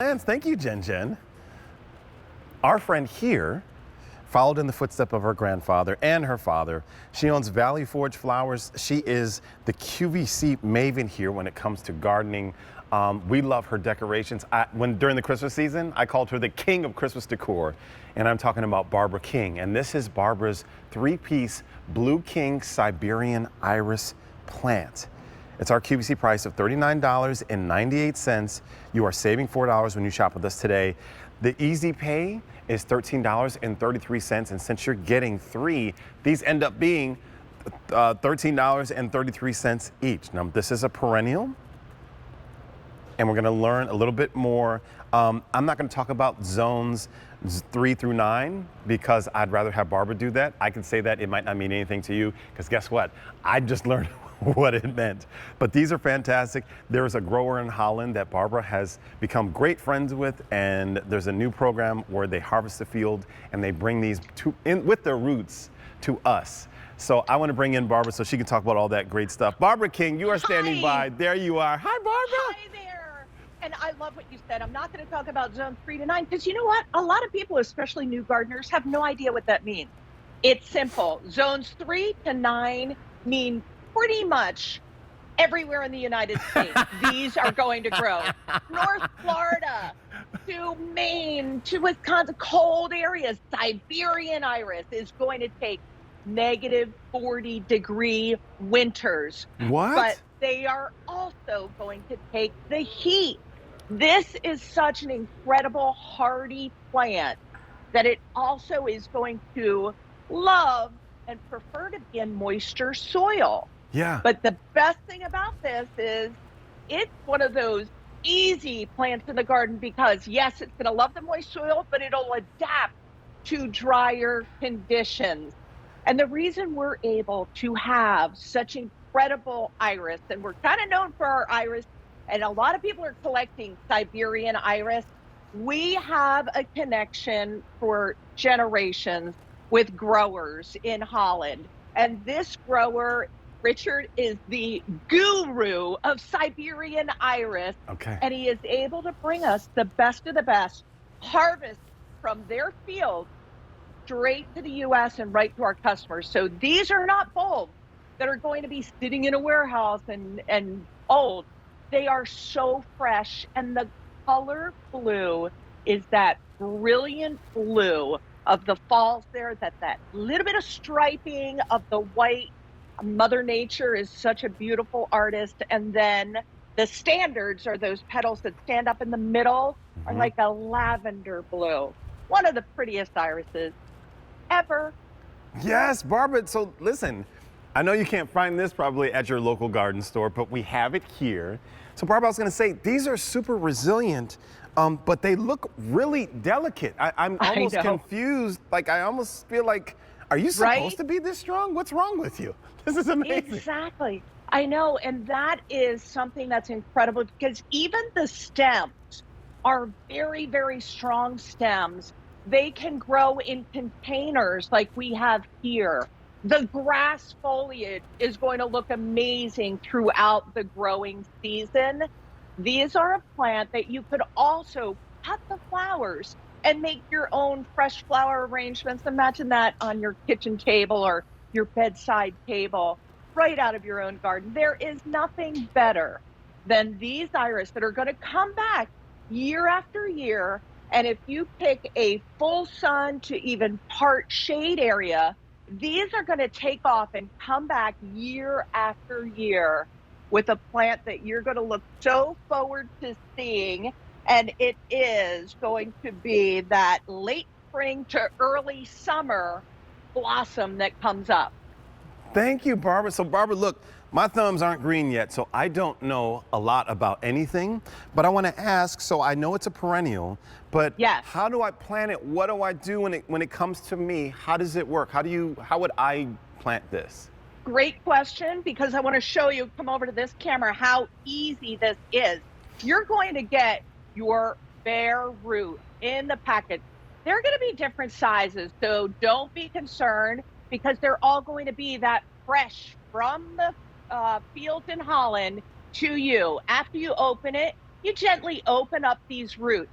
plants. Thank you, Jen. Our friend here followed in the footsteps of her grandfather and her father. She owns Valley Forge Flowers. She is the QVC maven here when it comes to gardening. We love her decorations. During the Christmas season, I called her the king of Christmas decor, and I'm talking about Barbara King. And this is Barbara's 3-piece Blue King Siberian iris plant. It's our QVC price of $39.98. You are saving $4 when you shop with us today. The easy pay is $13.33, and since you're getting 3, these end up being $13.33 each. Now, this is a perennial, and we're gonna learn a little bit more. I'm not gonna talk about zones 3 through 9 because I'd rather have Barbara do that. I can say that, it might not mean anything to you, because guess what? I just learned what it meant. But these are fantastic. There is a grower in Holland that Barbara has become great friends with, and there's a new program where they harvest the field and they bring these in with their roots to us. So I want to bring in Barbara so she can talk about all that great stuff. Barbara King, you are standing by. There you are. Hi, Barbara. Hi there. And I love what you said. I'm not going to talk about zone 3 to 9 because you know what? A lot of people, especially new gardeners, have no idea what that means. It's simple. Zones 3 to 9 mean pretty much everywhere in the United States. These are going to grow. North Florida to Maine to Wisconsin, cold areas. Siberian iris is going to take negative 40-degree winters. What? But they are also going to take the heat. This is such an incredible hardy plant that it also is going to love and prefer to be in moisture soil. Yeah. But the best thing about this is it's one of those easy plants in the garden because yes, it's going to love the moist soil, but it'll adapt to drier conditions. And the reason we're able to have such incredible iris, and we're kind of known for our iris, and a lot of people are collecting Siberian iris. We have a connection for generations with growers in Holland. And this grower, Richard, is the guru of Siberian iris. Okay. And he is able to bring us the best of the best harvest from their field straight to the US and right to our customers. So these are not bulbs that are going to be sitting in a warehouse and old. They are so fresh, and the color blue is that brilliant blue of the falls there, that little bit of striping of the white. Mother Nature is such a beautiful artist. And then the standards are those petals that stand up in the middle are like a lavender blue. One of the prettiest irises ever. Yes, Barbara. So listen, I know you can't find this probably at your local garden store, but we have it here. So Barbara, I was going to say, these are super resilient, but they look really delicate. I'm almost confused. Like, I almost feel like, are you supposed to be this strong? What's wrong with you? This is amazing. Exactly. I know. And that is something that's incredible because even the stems are very, very strong stems. They can grow in containers like we have here. The grass foliage is going to look amazing throughout the growing season. These are a plant that you could also cut the flowers and make your own fresh flower arrangements. Imagine that on your kitchen table or your bedside table, right out of your own garden. There is nothing better than these iris that are going to come back year after year. And if you pick a full sun to even part shade area, these are going to take off and come back year after year with a plant that you're going to look so forward to seeing. And it is going to be that late spring to early summer blossom that comes up. Thank you, Barbara. So Barbara, look, my thumbs aren't green yet, so I don't know a lot about anything, but I want to ask, so I know it's a perennial, but how do I plant it? What do I do when it comes to me? How does it work? How would I plant this? Great question, because I want to show you, come over to this camera, how easy this is. You're going to get your bare root in the packet. They're going to be different sizes, so don't be concerned because they're all going to be that fresh from the fields in Holland to you. After you open it, you gently open up these roots.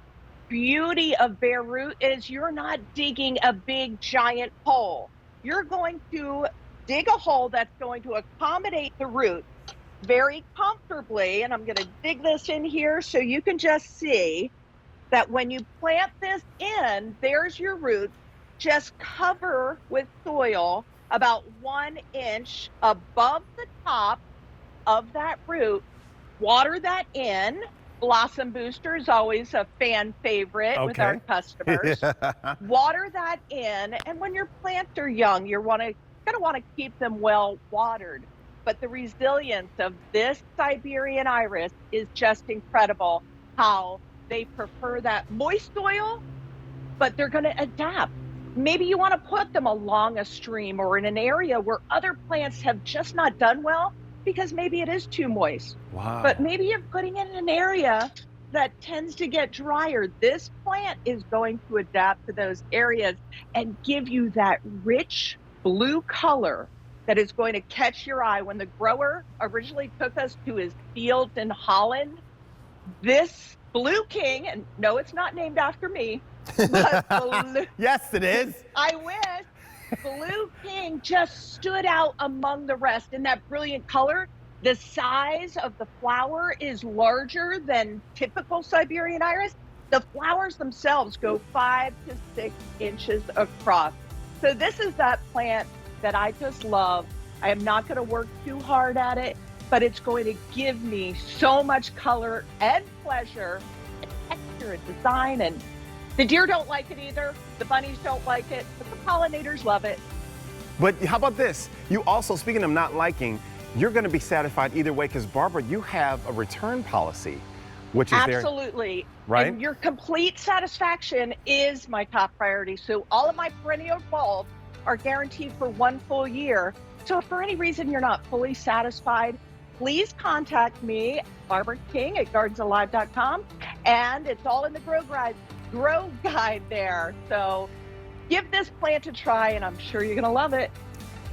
beauty of bare root is you're not digging a big giant hole. You're going to dig a hole that's going to accommodate the root very comfortably. And I'm going to dig this in here so you can just see that when you plant this in, there's your root. Just cover with soil about 1 inch above the top of that root. Water that in. Blossom booster is always a fan favorite with our customers. Water that in, and when your plants are young, you're gonna want to keep them well watered. But the resilience of this Siberian iris is just incredible. How they prefer that moist soil, but they're going to adapt. Maybe you want to put them along a stream or in an area where other plants have just not done well because maybe it is too moist. Wow. But maybe you're putting it in an area that tends to get drier. This plant is going to adapt to those areas and give you that rich blue color that is going to catch your eye. When the grower originally took us to his fields in Holland, this Blue King, and no, it's not named after me, but yes, it is. I wish. Blue King just stood out among the rest in that brilliant color. The size of the flower is larger than typical Siberian iris. The flowers themselves go 5 to 6 inches across. So this is that plant that I just love. I am not going to work too hard at it, but it's going to give me so much color and pleasure and texture and design. And the deer don't like it either. The bunnies don't like it, but the pollinators love it. But how about this? You also, speaking of not liking, you're going to be satisfied either way because, Barbara, you have a return policy, which is absolutely right? And your complete satisfaction is my top priority. So all of my perennial bulbs are guaranteed for 1 full year. So if for any reason you're not fully satisfied, please contact me, Barbara King at gardensalive.com, and it's all in the Grow Guide there. So give this plant a try, and I'm sure you're going to love it.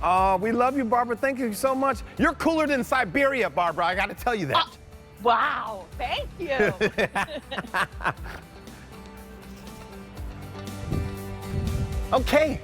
Oh, we love you, Barbara. Thank you so much. You're cooler than Siberia, Barbara. I got to tell you that. Wow. Thank you. Okay,